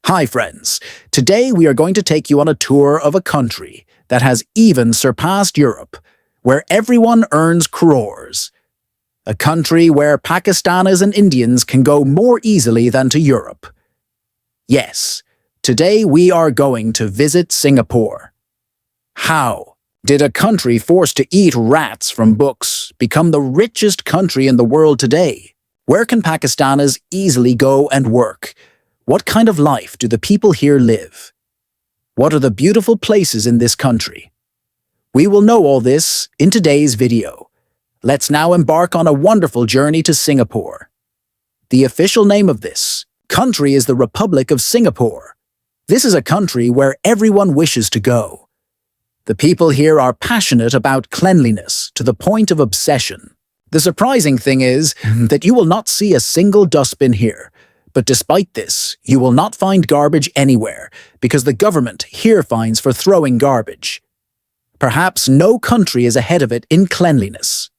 Hi friends, today we are going to take you on a tour of a country that has even surpassed Europe, where everyone earns crores. A country where Pakistanis and Indians can go more easily than to Europe. Yes, today we are going to visit Singapore. How did a country forced to eat rats from books become the richest country in the world today? Where can Pakistanis easily go and work? What kind of life do the people here live? What are the beautiful places in this country? We will know all this in today's video. Let's now embark on a wonderful journey to Singapore. The official name of this country is the Republic of Singapore. This is a country where everyone wishes to go. The people here are passionate about cleanliness to the point of obsession. The surprising thing is that you will not see a single dustbin here. But despite this, you will not find garbage anywhere because the government here fines for throwing garbage. Perhaps no country is ahead of it in cleanliness.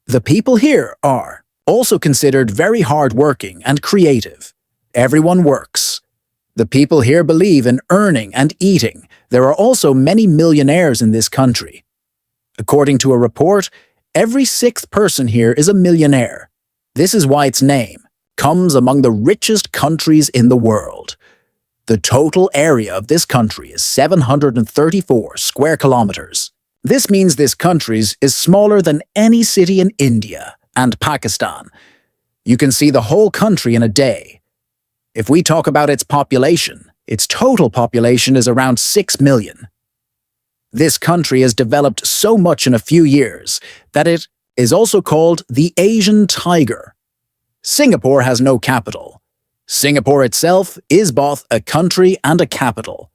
The people here are also considered very hardworking and creative. Everyone works. The people here believe in earning and eating. There are also many millionaires in this country. According to a report, every sixth person here is a millionaire. This is why its name comes among the richest countries in the world. The total area of this country is 734 square kilometers. This means this country is smaller than any city in India and Pakistan. You can see the whole country in a day. If we talk about its population, its total population is around 6 million. This country has developed so much in a few years that it is also called the Asian Tiger. Singapore has no capital. Singapore itself is both a country and a capital.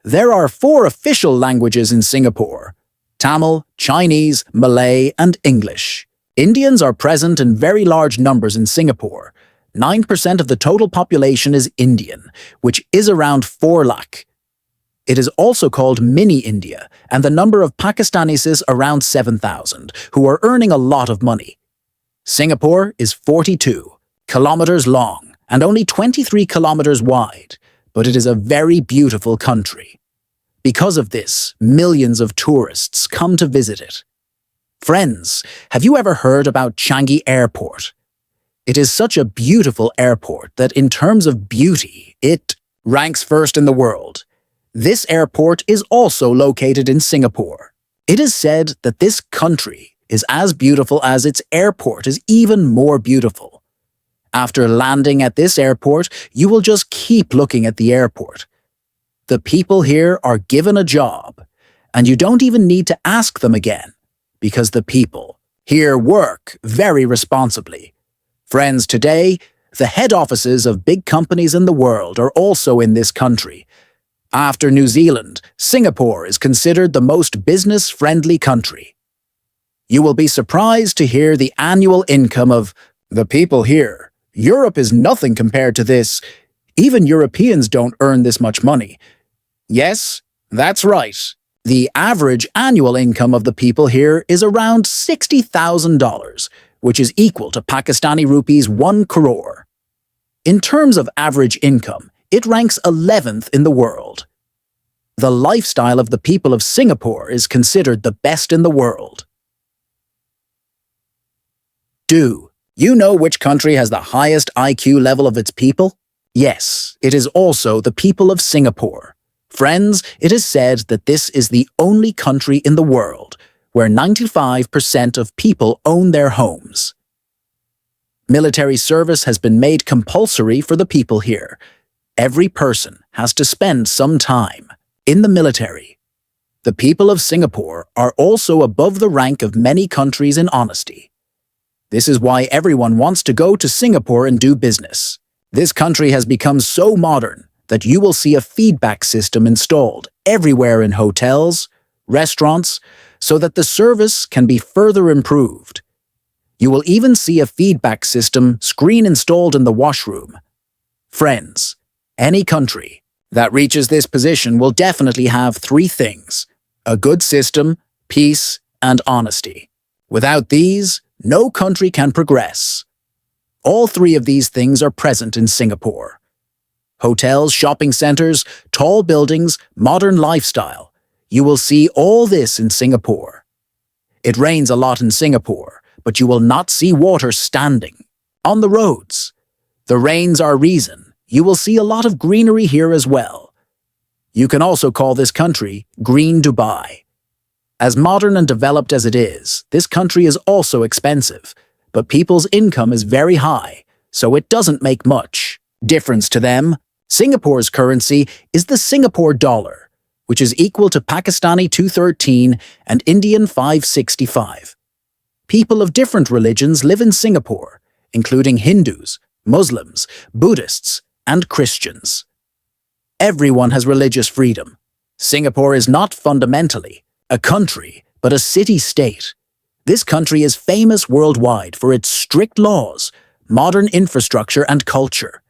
There are 4 official languages in Singapore: Tamil, Chinese, Malay, and English. Indians are present in very large numbers in Singapore. 9% of the total population is Indian, which is around 4 lakh. It is also called Mini-India, and the number of Pakistanis is around 7,000, who are earning a lot of money. Singapore is 42 kilometers long and only 23 kilometers wide, but it is a very beautiful country. Because of this, millions of tourists come to visit it. Friends, have you ever heard about Changi Airport? It is such a beautiful airport that in terms of beauty, it ranks first in the world. This airport is also located in Singapore. It is said that this country is as beautiful as its airport is even more beautiful. After landing at this airport, you will just keep looking at the airport. The people here are given a job, and you don't even need to ask them again, because the people here work very responsibly. Friends, today, the head offices of big companies in the world are also in this country. After New Zealand, Singapore is considered the most business-friendly country. You will be surprised to hear the annual income of the people here. Europe is nothing compared to this. Even Europeans don't earn this much money. Yes, that's right. The average annual income of the people here is around $60,000, which is equal to Pakistani rupees 1 crore. In terms of average income, it ranks 11th in the world. The lifestyle of the people of Singapore is considered the best in the world. Do you know which country has the highest IQ level of its people? Yes, it is also the people of Singapore. Friends, it is said that this is the only country in the world where 95% of people own their homes. Military service has been made compulsory for the people here. Every person has to spend some time in the military. The people of Singapore are also above the rank of many countries in honesty. This is why everyone wants to go to Singapore and do business. This country has become so modern that you will see a feedback system installed everywhere in hotels, restaurants, so that the service can be further improved. You will even see a feedback system screen installed in the washroom. Friends, any country that reaches this position will definitely have 3 things: a good system, peace, and honesty. Without these, no country can progress. All 3 of these things are present in Singapore. Hotels, shopping centers, tall buildings, modern lifestyle. You will see all this in Singapore. It rains a lot in Singapore, but you will not see water standing on the roads. The rains are reason. You will see a lot of greenery here as well. You can also call this country Green Dubai. As modern and developed as it is, this country is also expensive, but people's income is very high, so it doesn't make much difference to them. Singapore's currency is the Singapore dollar, which is equal to Pakistani 213 and Indian 565. People of different religions live in Singapore, including Hindus, Muslims, Buddhists, and Christians. Everyone has religious freedom. Singapore is not fundamentally a country, but a city-state. This country is famous worldwide for its strict laws, modern infrastructure, and culture.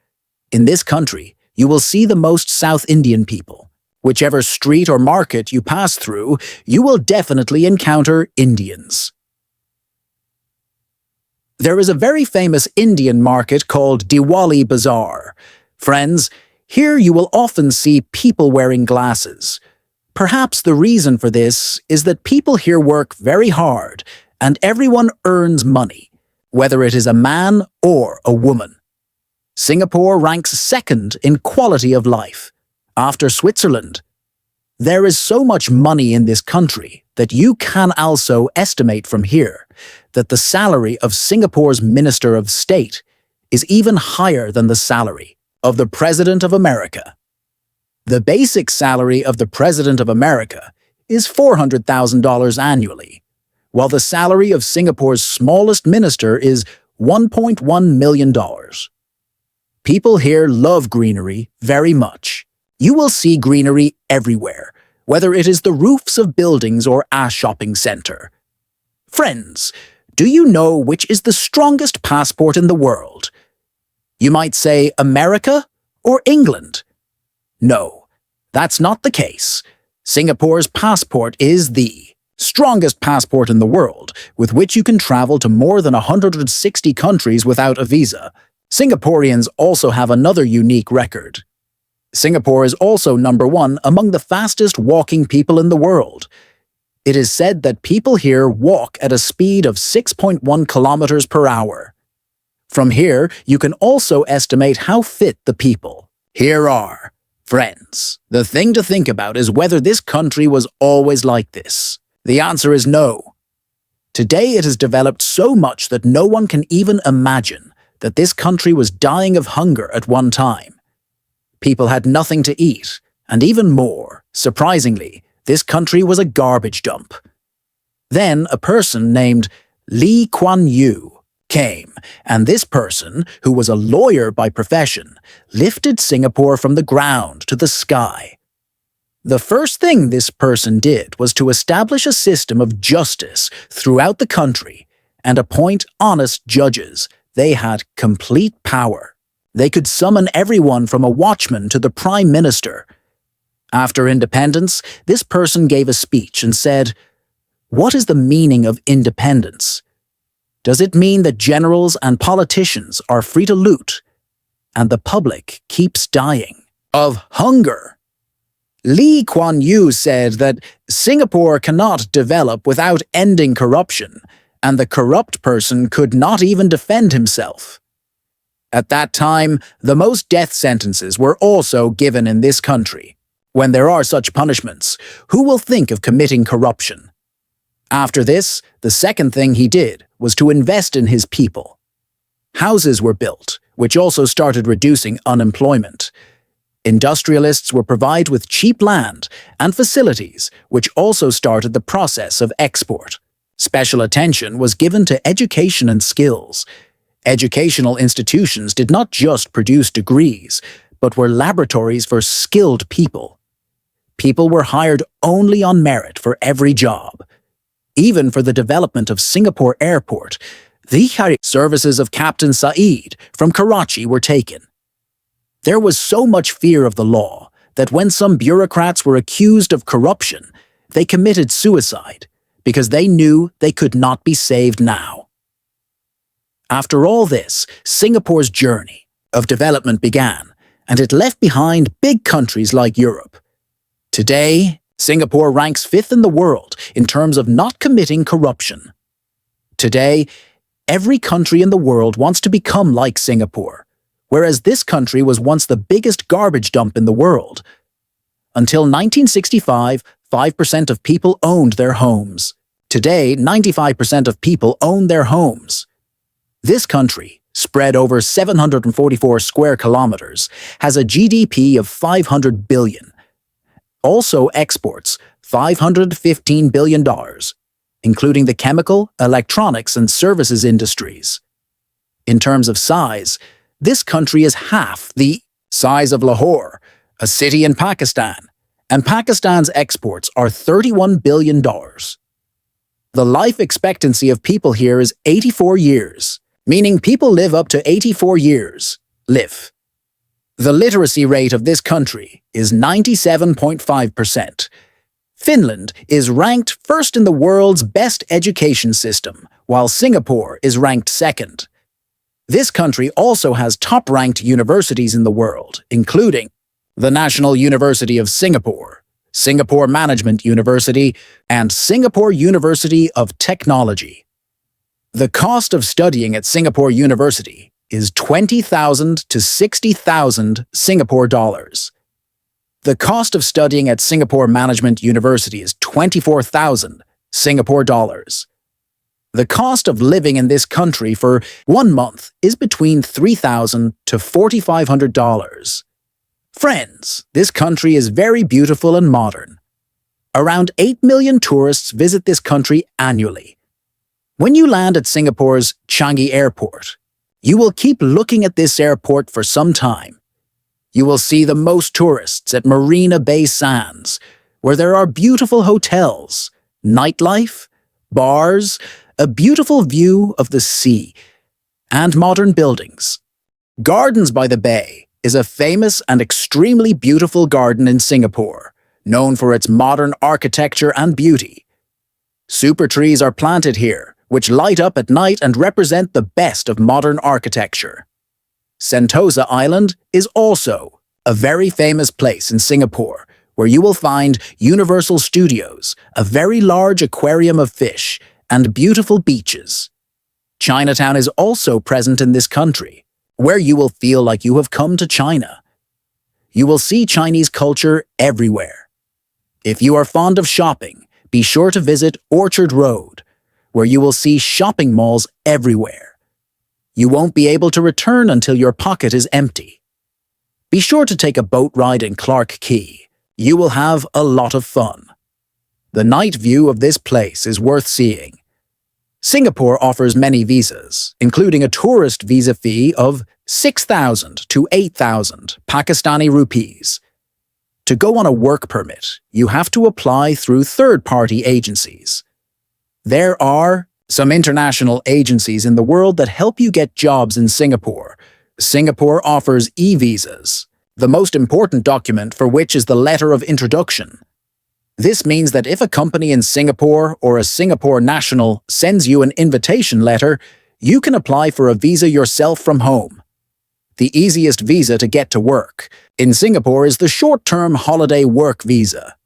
In this country, you will see the most South Indian people. Whichever street or market you pass through, you will definitely encounter Indians. There is a very famous Indian market called Diwali Bazaar. Friends, here you will often see people wearing glasses. Perhaps the reason for this is that people here work very hard and everyone earns money, whether it is a man or a woman. Singapore ranks second in quality of life, after Switzerland. There is so much money in this country that you can also estimate from here that the salary of Singapore's Minister of State is even higher than the salary of the President of America. The basic salary of the President of America is $400,000 annually, while the salary of Singapore's smallest minister is $1.1 million. People here love greenery very much. You will see greenery everywhere, whether it is the roofs of buildings or a shopping center. Friends, do you know which is the strongest passport in the world? You might say America or England. No, that's not the case. Singapore's passport is the strongest passport in the world, with which you can travel to more than 160 countries without a visa. Singaporeans also have another unique record. Singapore is also #1 among the fastest walking people in the world. It is said that people here walk at a speed of 6.1 kilometers per hour. From here, you can also estimate how fit the people here are. Friends, the thing to think about is whether this country was always like this. The answer is no. Today it has developed so much that no one can even imagine that this country was dying of hunger at one time. People had nothing to eat, and even more, surprisingly, this country was a garbage dump. Then a person named Lee Kuan Yew came, and this person, who was a lawyer by profession, lifted Singapore from the ground to the sky. The first thing this person did was to establish a system of justice throughout the country and appoint honest judges. They had complete power. They could summon everyone from a watchman to the Prime Minister. After independence, this person gave a speech and said, "What is the meaning of independence? Does it mean that generals and politicians are free to loot, and the public keeps dying of hunger?" Lee Kuan Yew said that Singapore cannot develop without ending corruption, and the corrupt person could not even defend himself. At that time, the most death sentences were also given in this country. When there are such punishments, who will think of committing corruption? After this, the second thing he did was to invest in his people. Houses were built, which also started reducing unemployment. Industrialists were provided with cheap land and facilities, which also started the process of export. Special attention was given to education and skills. Educational institutions did not just produce degrees, but were laboratories for skilled people. People were hired only on merit for every job. Even for the development of Singapore Airport, the services of Captain Said from Karachi were taken. There was so much fear of the law that when some bureaucrats were accused of corruption, they committed suicide because they knew they could not be saved now. After all this, Singapore's journey of development began, and it left behind big countries like Europe. Today, Singapore ranks 5th in the world in terms of not committing corruption. Today, every country in the world wants to become like Singapore, whereas this country was once the biggest garbage dump in the world. Until 1965, 5% of people owned their homes. Today, 95% of people own their homes. This country, spread over 744 square kilometers, has a GDP of $500 billion. Also exports $515 billion, including the chemical, electronics, and services industries. In terms of size, this country is half the size of Lahore, a city in Pakistan, and Pakistan's exports are $31 billion. The life expectancy of people here is 84 years, meaning people live up to 84 years. Live. The literacy rate of this country is 97.5%. Finland is ranked first in the world's best education system, while Singapore is ranked second. This country also has top-ranked universities in the world, including the National University of Singapore, Singapore Management University, and Singapore University of Technology. The cost of studying at Singapore University is 20,000 to 60,000 Singapore dollars. The cost of studying at Singapore Management University is 24,000 Singapore dollars. The cost of living in this country for 1 month is between $3,000 to $4,500. Friends, this country is very beautiful and modern. Around 8 million tourists visit this country annually. When you land at Singapore's Changi Airport, you will keep looking at this airport for some time. You will see the most tourists at Marina Bay Sands, where there are beautiful hotels, nightlife, bars, a beautiful view of the sea, and modern buildings. Gardens by the Bay is a famous and extremely beautiful garden in Singapore, known for its modern architecture and beauty. Super trees are planted here, which light up at night and represent the best of modern architecture. Sentosa Island is also a very famous place in Singapore, where you will find Universal Studios, a very large aquarium of fish, and beautiful beaches. Chinatown is also present in this country, where you will feel like you have come to China. You will see Chinese culture everywhere. If you are fond of shopping, be sure to visit Orchard Road, where you will see shopping malls everywhere. You won't be able to return until your pocket is empty. Be sure to take a boat ride in Clark Quay. You will have a lot of fun. The night view of this place is worth seeing. Singapore offers many visas, including a tourist visa fee of 6,000 to 8,000 Pakistani rupees. To go on a work permit, you have to apply through third-party agencies. There are some international agencies in the world that help you get jobs in Singapore. Singapore offers e-visas, the most important document for which is the letter of introduction. This means that if a company in Singapore or a Singapore national sends you an invitation letter, you can apply for a visa yourself from home. The easiest visa to get to work in Singapore is the short-term holiday work visa.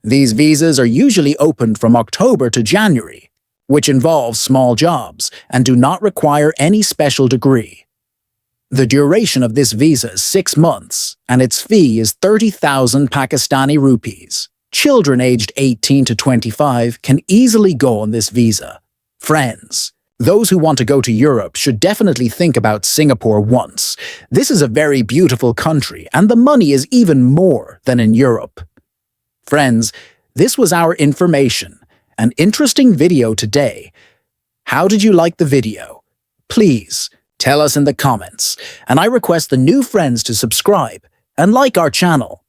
These visas are usually opened from October to January, which involves small jobs and do not require any special degree. The duration of this visa is 6 months, and its fee is 30,000 Pakistani rupees. Children aged 18 to 25 can easily go on this visa. Friends, those who want to go to Europe should definitely think about Singapore once. This is a very beautiful country, and the money is even more than in Europe. Friends, this was our information. An interesting video today. How did you like the video? Please tell us in the comments, and I request the new friends to subscribe and like our channel.